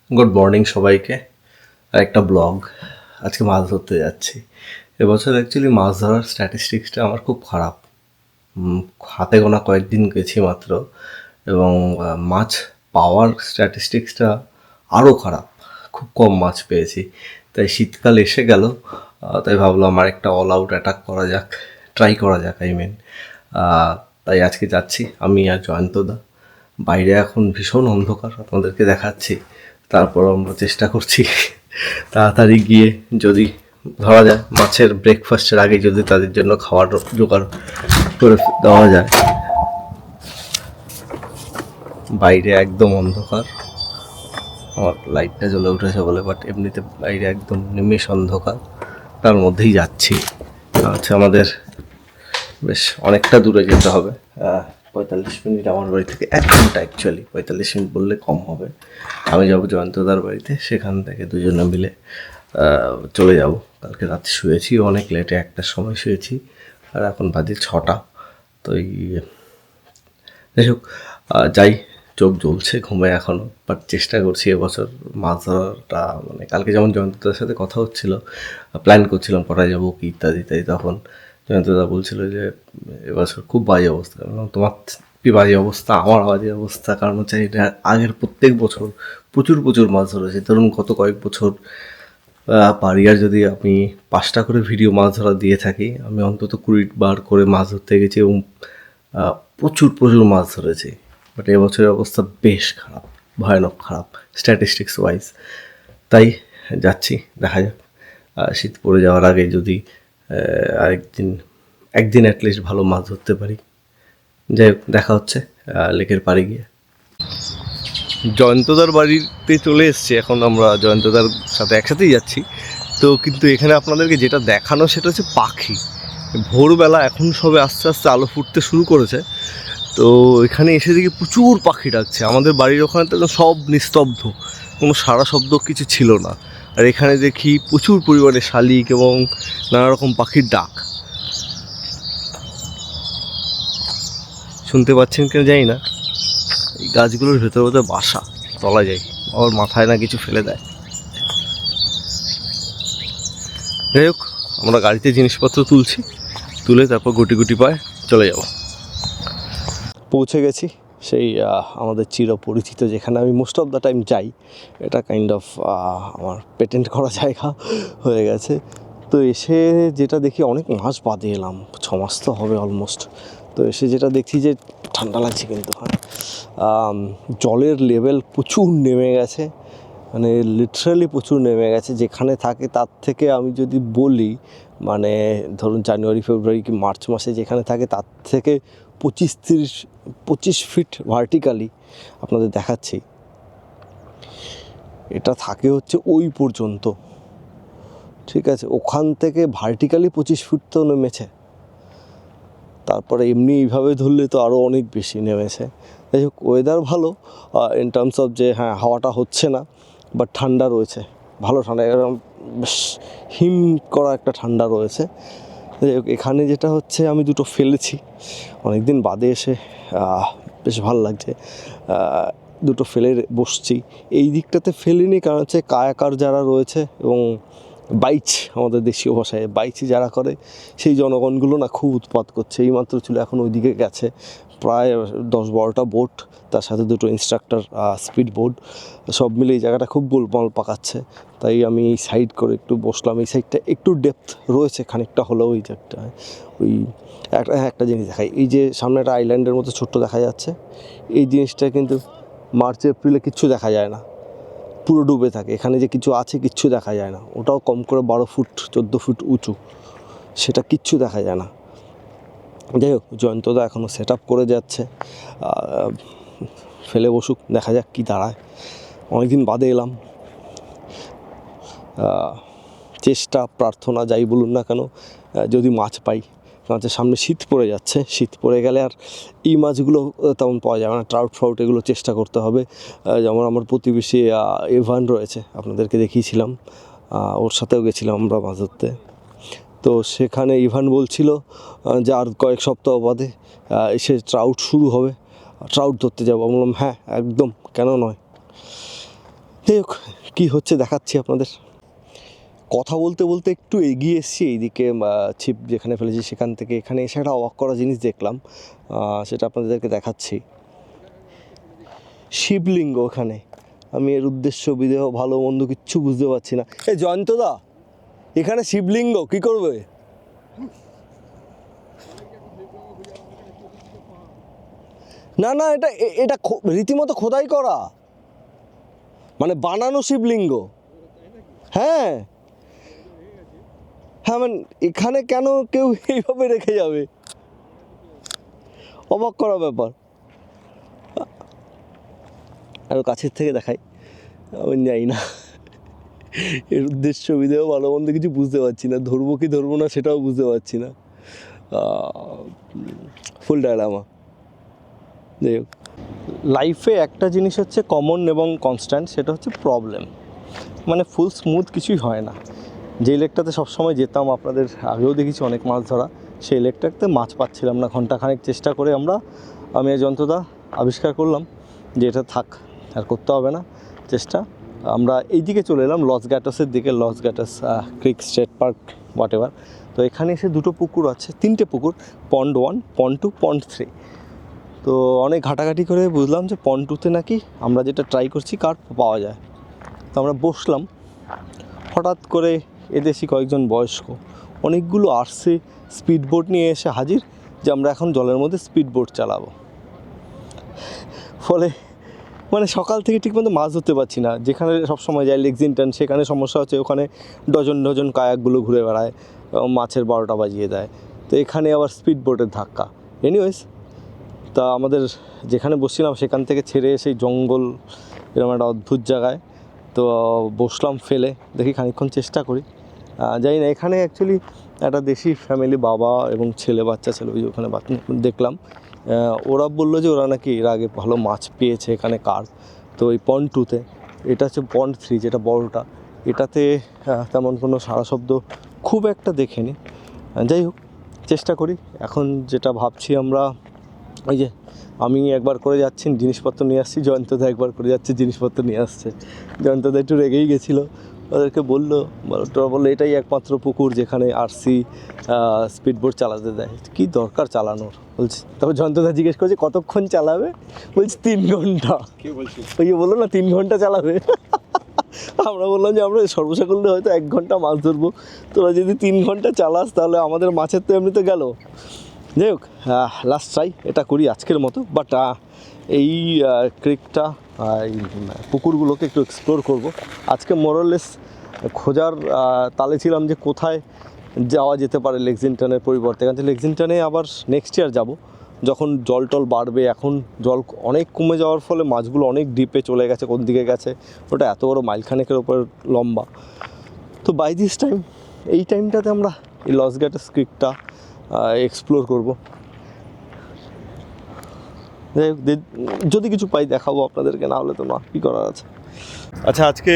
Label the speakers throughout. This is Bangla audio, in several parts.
Speaker 1: গুড মর্নিং সবাইকে। একটা ব্লগ। আজকে মাছ ধরতে যাচ্ছি। এবছর অ্যাকচুয়ালি মাছ ধরার স্ট্যাটিস্টিক্সটা আমার খুব খারাপ। হাতে গোনা কয়েকদিন গেছি মাত্র, এবং মাছ পাওয়ার স্ট্যাটিস্টিক্সটা আরও খারাপ। খুব কম মাছ পেয়েছি। তাই শীতকাল এসে গেল, তাই ভাবলাম আমার একটা অল আউট অ্যাটাক করা যাক, ট্রাই করা যাক তাই আজকে যাচ্ছি আমি আর জয়ন্তদা। বাইরে এখন ভীষণ অন্ধকার, আপনাদেরকে দেখাচ্ছি। তারপর আমরা চেষ্টা করছি তাড়াতাড়ি গিয়ে যদি ধরা যায় মাছের ব্রেকফাস্টের আগে যদি তাদের জন্য খাবার জোগাড় করে দেওয়া যায়। বাইরে একদম অন্ধকার, আমার লাইটটা জ্বলে উঠেছে বলে, বাট এমনিতে বাইরে একদম নিমেষ অন্ধকার। তার মধ্যেই যাচ্ছি। আচ্ছা, আমাদের বেশ অনেকটা দূরে যেতে হবে। 45 মিনিট আমার বাড়ি থেকে, 1 ঘন্টা অ্যাকচুয়ালি, 45 মিনিট বললে কম হবে। আমি যাবো জয়ন্তদার বাড়িতে, সেখান থেকে দুজনে মিলে চলে যাব। কালকে রাতে শুয়েছি অনেক লেটে, 1টার সময় শুয়েছি, আর এখন বাজে 6টা। তো যাই হোক, যাই। চোখ জ্বলছে ঘুমে এখনও, বাট চেষ্টা করছি এবছর মাছ ধরাটা। মানে কালকে যেমন জয়ন্তদার সাথে কথা হচ্ছিল, প্ল্যান করছিলাম কটায় যাবো কি ইত্যাদি ইত্যাদি, তখন জয়ন্তদা বলছিল যে এবছর খুব বাজে অবস্থা। তোমার কি বাজে অবস্থা? আমার বাজে অবস্থা, কারণ হচ্ছে এটা আগের প্রত্যেক বছর প্রচুর প্রচুর মাছ ধরেছে। ধরুন গত কয়েক বছর পার ইয়ার যদি আমি 5টা করে ভিডিও মাছ ধরা দিয়ে থাকি, আমি অন্তত 20বার করে মাছ ধরতে গেছি এবং প্রচুর প্রচুর মাছ ধরেছি। বাট এবছরের অবস্থা বেশ খারাপ, ভয়ানক খারাপ স্ট্যাটিস্টিক্স ওয়াইজ। তাই যাচ্ছি, দেখা যাক। শীত পড়ে যাওয়ার আগে যদি একদিন অ্যাটলিস্ট ভালো মাছ ধরতে পারি। যাই হোক, দেখা হচ্ছে লেকের পাড়ে গিয়ে। জয়ন্তদার বাড়িতে চলে এসছি এখন, আমরা জয়ন্তদার সাথে একসাথেই যাচ্ছি। তো কিন্তু এখানে আপনাদেরকে যেটা দেখানো সেটা হচ্ছে পাখি। ভোরবেলা এখন সবে আস্তে আস্তে আলো ফুটতে শুরু করেছে। তো এখানে এসে দেখি প্রচুর পাখি ডাকছে। আমাদের বাড়ির ওখানে তো সব নিস্তব্ধ, কোনো সারা শব্দ কিছু ছিল না। আর এখানে দেখি প্রচুর পরিমাণে শালিক এবং নানা রকম পাখির ডাক। শুনতে পাচ্ছেন কেন জানি না। এই গাছগুলোর ভেতরে বোধ হয় বাসা, তলা যায়, ওর মাথায় না কিছু ফেলে দেয়। যাই হোক, আমরা গাড়িতে জিনিসপত্র তুলছি, তুলে তারপর গুটি গুটি পায়ে চলে যাব। পৌঁছে গেছি সেই আমাদের চিরপরিচিত যেখানে আমি মোস্ট অফ দ্য টাইম যাই। এটা কাইন্ড অফ আমার পেটেন্ট করা জায়গা হয়ে গেছে। তো এসে যেটা দেখি, অনেক মাস বাদে এলাম, 6 মাস তো হবে অলমোস্ট। তো এসে যেটা দেখছি যে ঠান্ডা লাগছে কিন্তু, জলের লেভেল প্রচুর নেমে গেছে, মানে লিটারালি প্রচুর নেমে গেছে। যেখানে থাকে তার থেকে আমি যদি বলি, মানে ধরুন জানুয়ারি ফেব্রুয়ারি কি মার্চ মাসে যেখানে থাকে তার থেকে 25 ফিট ভার্টিক্যালি আপনাদের দেখাচ্ছি। এটা থাকে হচ্ছে ওই পর্যন্ত, ঠিক আছে? ওখান থেকে ভার্টিক্যালি 25 ফিট তো নেমেছে। তারপরে এমনি এইভাবে ধরলে তো আরও অনেক বেশি নেমেছে। যাই হোক, ওয়েদার ভালো ইন টার্মস অফ যে হ্যাঁ হাওয়াটা হচ্ছে না, বাট ঠান্ডা রয়েছে, ভালো ঠান্ডা, এরকম বেশ হিম করা একটা ঠান্ডা রয়েছে। যাই হোক, এখানে যেটা হচ্ছে, আমি দুটো ফেলেছি অনেক দিন বাদে এসে, বেশ ভালো লাগছে। দুটো ফেলে বসছি। এই দিকটাতে ফেলিনি, কারণ হচ্ছে কায়াকার যারা রয়েছে এবং বাইচ, আমাদের দেশীয় ভাষায় বাইচি যারা করে, সেই জনগণগুলো না খুব উৎপাত করছে। এইমাত্র ছিল, এখন ওইদিকে গেছে প্রায় 10-12টা বোট, তার সাথে দুটো ইনস্ট্রাক্টর স্পিড বোট, সব মিলে এই জায়গাটা খুব গোলমাল পাকাচ্ছে। তাই আমি এই সাইড করে একটু বসলাম। এই সাইডটা একটু ডেপথ রয়েছে খানিকটা হলেও ওই জায়গাটায়। ওই একটা জিনিস দেখাই, এই যে সামনে একটা আইল্যান্ডের মতো ছোট্ট দেখা যাচ্ছে, এই জিনিসটা কিন্তু মার্চ এপ্রিলে কিচ্ছু দেখা যায় না, পুরো ডুবে থাকে। এখানে যে কিছু আছে কিচ্ছু দেখা যায় না, ওটাও কম করে 12 ফুট 14 ফুট উঁচু, সেটা কিচ্ছু দেখা যায় না। যাই হোক, জয়ন্তদা এখনও সেট আপ করে যাচ্ছে, ফেলে বসুক, দেখা যাক কী দাঁড়ায়। অনেকদিন বাদে এলাম, চেষ্টা প্রার্থনা যাই বলুন না কেন, যদি মাছ পাই। কারণ হচ্ছে সামনে শীত পড়ে যাচ্ছে, শীত পড়ে গেলে আর এই মাছগুলো তেমন পাওয়া যাবে না। ট্রাউট ফ্রাউট এগুলো চেষ্টা করতে হবে। যেমন আমার প্রতিবেশী ইভান রয়েছে, আপনাদেরকে দেখিয়েছিলাম, ওর সাথেও গেছিলাম আমরা মাছ ধরতে। তো সেখানে ইভান বলছিল যে আর কয়েক সপ্তাহ বাদে এসে ট্রাউট শুরু হবে, ট্রাউট ধরতে যাবো। বললাম হ্যাঁ একদম, কেন নয়। যাই হোক, কী হচ্ছে দেখাচ্ছি আপনাদের। কথা বলতে বলতে একটু এগিয়ে এসেছি এইদিকে, ছিপ যেখানে ফেলেছি সেখান থেকে। এখানে এসে একটা অবাক করা জিনিস দেখলাম, সেটা আপনাদেরকে দেখাচ্ছি। শিবলিঙ্গ ওখানে। আমি এর উদ্দেশ্য বিদেহ ভালো মন্দ কিচ্ছু বুঝতে পারছি না। এই জয়ন্তদা, এখানে শিবলিঙ্গ কি করবে? না না, এটা এটা রীতিমতো খোদাই করা, মানে বানানো শিবলিঙ্গ। হ্যাঁ হ্যাঁ, মানে এখানে কেন কেউ এইভাবে রেখে যাবে? অবাক করা ব্যাপার। আরও কাছের থেকে দেখাই, আমি জানি না এর উদ্দেশ্য বিদেহ ভালো মন্দ কিছু বুঝতে পারছি না। ধরবো কি ধরবো না সেটাও বুঝতে পারছি না। ফুল ডায়লামা। যাই হোক, লাইফে একটা জিনিস হচ্ছে কমন এবং কনস্ট্যান্ট, সেটা হচ্ছে প্রবলেম। মানে ফুল স্মুথ কিছুই হয় না। যে লেকটাতে সবসময় যেতাম, আপনাদের আগেও দেখেছি অনেক মাছ ধরা, সেই লেকটাতে মাছ পাচ্ছিলাম না। ঘন্টাখানেক চেষ্টা করে আমি আর যন্ত্রদা আবিষ্কার করলাম যে এটা থাক, আর করতে হবে না চেষ্টা। আমরা এই দিকে চলে এলাম লস গ্যাটাসের দিকে, Los Gatos Creek State Park whatever. তো এখানে এসে দুটো পুকুর আছে, তিনটে পুকুর, পন্ড 1, পন্ড 2, পন্ড 3। তো অনেক ঘাটাঘাটি করে বুঝলাম যে পন্ড 2তে নাকি আমরা যেটা ট্রাই করছি কার্প পাওয়া যায়। তো আমরা বসলাম, হঠাৎ করে এদেশি কয়েকজন বয়স্ক অনেকগুলো আরসি স্পিড বোট নিয়ে এসে হাজির, যে আমরা এখন জলের মধ্যে স্পিড বোট চালাবো। ফলে মানে সকাল থেকে ঠিকমতো মাছ ধরতে পারছি না। যেখানে সবসময় যাই লেক্সিংটন, সেখানে সমস্যা হচ্ছে ওখানে ডজন ডজন কায়াকগুলো ঘুরে বেড়ায়, মাছের 12টা বাজিয়ে দেয়। তো এখানে আবার স্পিড বোটের ধাক্কা। এনিওয়েজ, তা আমাদের যেখানে বসছিলাম সেখান থেকে ছেড়ে এসে জঙ্গল এরকম একটা অদ্ভুত জায়গায় তো বসলাম ফেলে, দেখি খানিকক্ষণ চেষ্টা করি। জানি না, এখানে অ্যাকচুয়ালি একটা দেশি ফ্যামিলি, বাবা এবং ছেলে, বাচ্চা ছেলে, ওই ওখানে দেখলাম। ওরা বললো যে ওরা নাকি এর আগে ভালো মাছ পেয়েছে এখানে কার্প। তো এই পন্ড 2তে, এটা হচ্ছে পন্ড 3 যেটা বড়টা, এটাতে তেমন কোনো সাড়া শব্দ খুব একটা দেখিনি। যাই হোক, চেষ্টা করি। এখন যেটা ভাবছি আমরা, ওই যে আমি একবার করে যাচ্ছি জিনিসপত্র নিয়ে আসছি, জয়ন্তদা একবার করে যাচ্ছে জিনিসপত্র নিয়ে আসছে। জয়ন্তদা একটু রেগেই গেছিলো, ওদেরকে বললো এটাই একমাত্র পুকুর যেখানে আরসি স্পিডবোট চালাতে দেয়। কী দরকার চালানোর বলছি। তারপর জয়ন্তদা জিজ্ঞেস করছে কতক্ষণ চালাবে, বলছি 3 ঘন্টা। ওই বললো না 3 ঘন্টা চালাবে। আমরা বললাম যে আমরা সর্বসা করলে হয়তো 1 ঘন্টা মাছ ধরবো, তোরা যদি 3 ঘন্টা চালাস তাহলে আমাদের মাছের তো এমনিতে গেল। যাই হোক, লাস্ট ট্রাই এটা করি আজকের মতো। বাট এই ক্রিকটা, এই পুকুরগুলোকে একটু এক্সপ্লোর করব আজকে। মোরালেস খোঁজার তালে ছিলাম যে কোথায় যাওয়া যেতে পারে লেক্সিংটনের পরিবর্তে। কারণ লেক্সিংটনে আবার নেক্সট ইয়ার যাব, যখন জল টল বাড়বে। এখন জল অনেক কমে যাওয়ার ফলে মাছগুলো অনেক ডিপে চলে গেছে। কোন দিকে গেছে ওটা এত বড় মাইলখানেকের ওপর লম্বা। তো বাই দিস টাইম, এই টাইমটাতে আমরা এই লস গ্যাটাস ক্রিকটা এক্সপ্লোর করব। যাই হোক, যদি কিছু পাই দেখাবো আপনাদেরকে, না হলে তো না, কী করার আছে। আচ্ছা, আজকে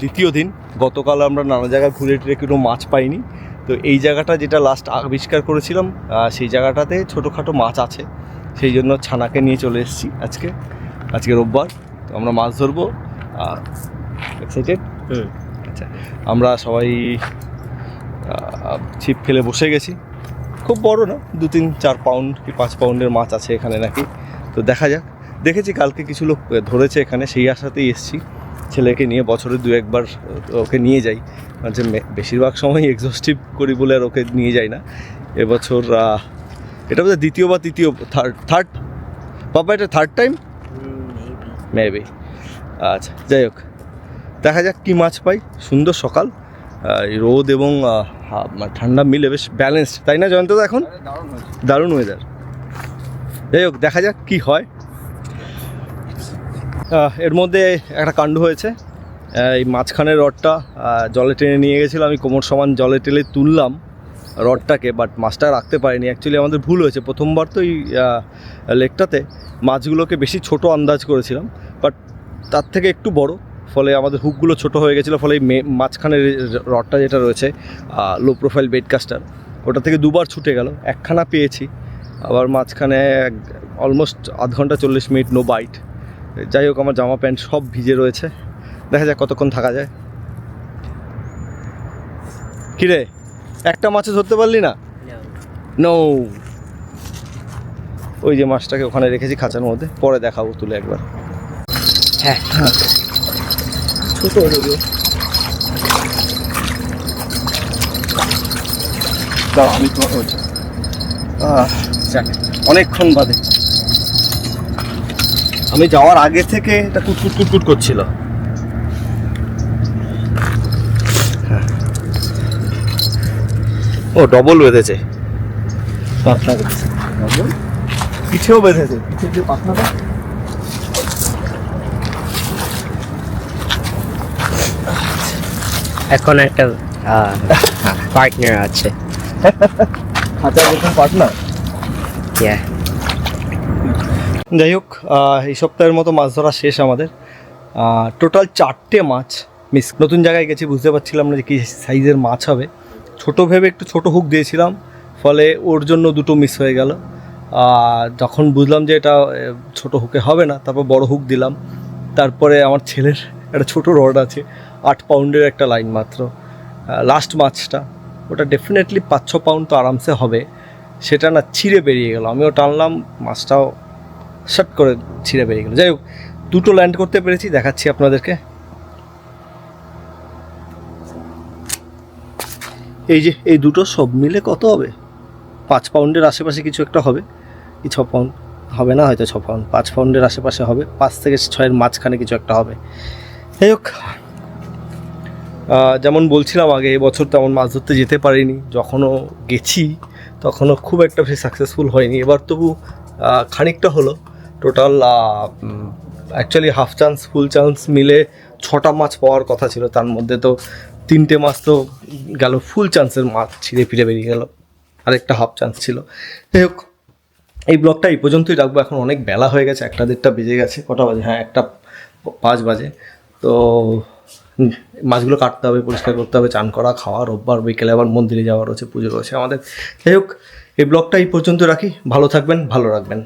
Speaker 1: দ্বিতীয় দিন। গতকাল আমরা নানা জায়গায় ঘুরে টুরে কোনো মাছ পাইনি। তো এই জায়গাটা যেটা লাস্ট আবিষ্কার করেছিলাম, সেই জায়গাটাতে ছোটোখাটো মাছ আছে। সেই জন্য ছানাকে নিয়ে চলে এসেছি আজকে রোববার। তো আমরা মাছ ধরবো। এক্সাইটেড? আচ্ছা, আমরা সবাই ছিপ ফেলে বসে গেছি। খুব বড় না, 2, 3, 4 পাউন্ড কি 5 পাউন্ডের মাছ আছে এখানে নাকি। তো দেখা যাক। দেখেছি কালকে কিছু লোক ধরেছে এখানে, সেই আশাতেই এসছি। ছেলেকে নিয়ে বছরে 2-1 বার ওকে নিয়ে যাই, মানে বেশিরভাগ সময় এক্সস্টিভ করি বলে আর ওকে নিয়ে যাই না। এবছর এটা বোধহয় দ্বিতীয় বা তৃতীয়, থার্ড বাবা, এটা থার্ড টাইম মেবি। আচ্ছা, যাই হোক, দেখা যাক কী মাছ পাই। সুন্দর সকাল, রোদ এবং ঠান্ডা মিলে বেশ ব্যালেন্সড, তাই না জয়ন্তদা? এখন দারুণ ওয়েদার। যাই হোক, দেখা যাক কী হয়। এর মধ্যে একটা কাণ্ড হয়েছে। এই মাঝখানের রডটা জলে টেনে নিয়ে গেছিলো, আমি কোমর সমান জলে টেলে তুললাম রডটাকে, বাট মাছটা রাখতে পারিনি। অ্যাকচুয়ালি আমাদের ভুল হয়েছে। প্রথমবার তো এই লেকটাতে মাছগুলোকে বেশি ছোট আন্দাজ করেছিলাম, বাট তার থেকে একটু বড়, ফলে আমাদের হুকগুলো ছোট হয়ে গেছিলো। ফলে মাঝখানের রডটা যেটা রয়েছে লো প্রোফাইল বেডকাস্টার, ওটা থেকে 2বার ছুটে গেল। একখানা পেয়েছি, আবার মাঝখানে অলমোস্ট আধ ঘন্টা 40 মিনিট নো বাইট। যাই হোক, আমার জামা প্যান্ট সব ভিজে রয়েছে। দেখা যাক কতক্ষণ থাকা যায়। কিরে, একটা মাছও ধরতে পারলি না? নো। ওই যে মাছটাকে ওখানে রেখেছি খাঁচার মধ্যে, পরে দেখাবো তুলে একবার।
Speaker 2: হ্যাঁ
Speaker 1: ছোট যদিও। দাও আমি তোমার অনেকক্ষণ বাদে। আমি যাওয়ার আগে থেকে এটা কুটকুট কুটকুট করছিল। ও ডবল বেঁধেছে, পাতলা বেঁধেছে, পিঠেও বেঁধেছে, পিঠের যে পাতলাটা।
Speaker 2: এখন একটা পার্টনার আছে।
Speaker 1: খাঁচার নতুন পার্টনার।
Speaker 2: ইয়া
Speaker 1: যাই হোক, এই সপ্তাহের মতো মাছ ধরা শেষ আমাদের। টোটাল 4টে মাছ মিস। নতুন জায়গায় গেছি, বুঝতে পারছিলাম না যে কী সাইজের মাছ হবে। ছোটো ভেবে একটু ছোটো হুক দিয়েছিলাম, ফলে ওর জন্য 2টো মিস হয়ে গেল। যখন বুঝলাম যে এটা ছোটো হুকে হবে না, তারপর বড় হুক দিলাম। তারপরে আমার ছেলের একটা ছোটো রড আছে, 8 পাউন্ডের একটা লাইন মাত্র। লাস্ট মাছটা ওটা ডেফিনেটলি 5-6 পাউন্ড তো আরামসে হবে, সেটা না ছিঁড়ে বেরিয়ে গেল। আমিও টানলাম, মাছটাও শট করে ছিঁড়ে বেরিয়ে গেল। যাই হোক, 2টো ল্যান্ড করতে পেরেছি, দেখাচ্ছি আপনাদেরকে। এই যে এই দুটো সব মিলে কত হবে, 5 পাউন্ডের আশেপাশে কিছু একটা হবে। কি 6 পাউন্ড হবে না, হয়তো 6 পাউন্ড, 5 পাউন্ডের আশেপাশে হবে, 5 থেকে 6-এর মাঝখানে কিছু একটা হবে। যাই হোক, যেমন বলছিলাম আগে, এবছর তেমন মাছ ধরতে যেতে পারিনি। যখনও গেছি তখনও খুব একটা বেশি সাকসেসফুল হয়নি। এবার তবু খানিকটা হলো। টোটাল অ্যাকচুয়ালি হাফ চান্স ফুল চান্স মিলে 6টা মাছ পাওয়ার কথা ছিল, তার মধ্যে তো 3টে মাছ তো গেল ফুল চান্সের মাছ, ছিঁড়ে ফিরে বেরিয়ে গেল, আরেকটা হাফ চান্স ছিল। যাই হোক, এই ব্লগটা এই পর্যন্তই রাখবো। এখন অনেক বেলা হয়ে গেছে, 1টা-1:30 বেজে গেছে। কটা বাজে? হ্যাঁ, 1:05 বাজে। তো মাছগুলো কাটতে হবে, পরিষ্কার করতে হবে, চান করা, খাওয়া, রোববার বিকেলে আবার মন্দিরে যাওয়ার রয়েছে, পুজো রয়েছে আমাদের। যাই হোক, এই ব্লগটা এই পর্যন্ত রাখি। ভালো থাকবেন, ভালো রাখবেন।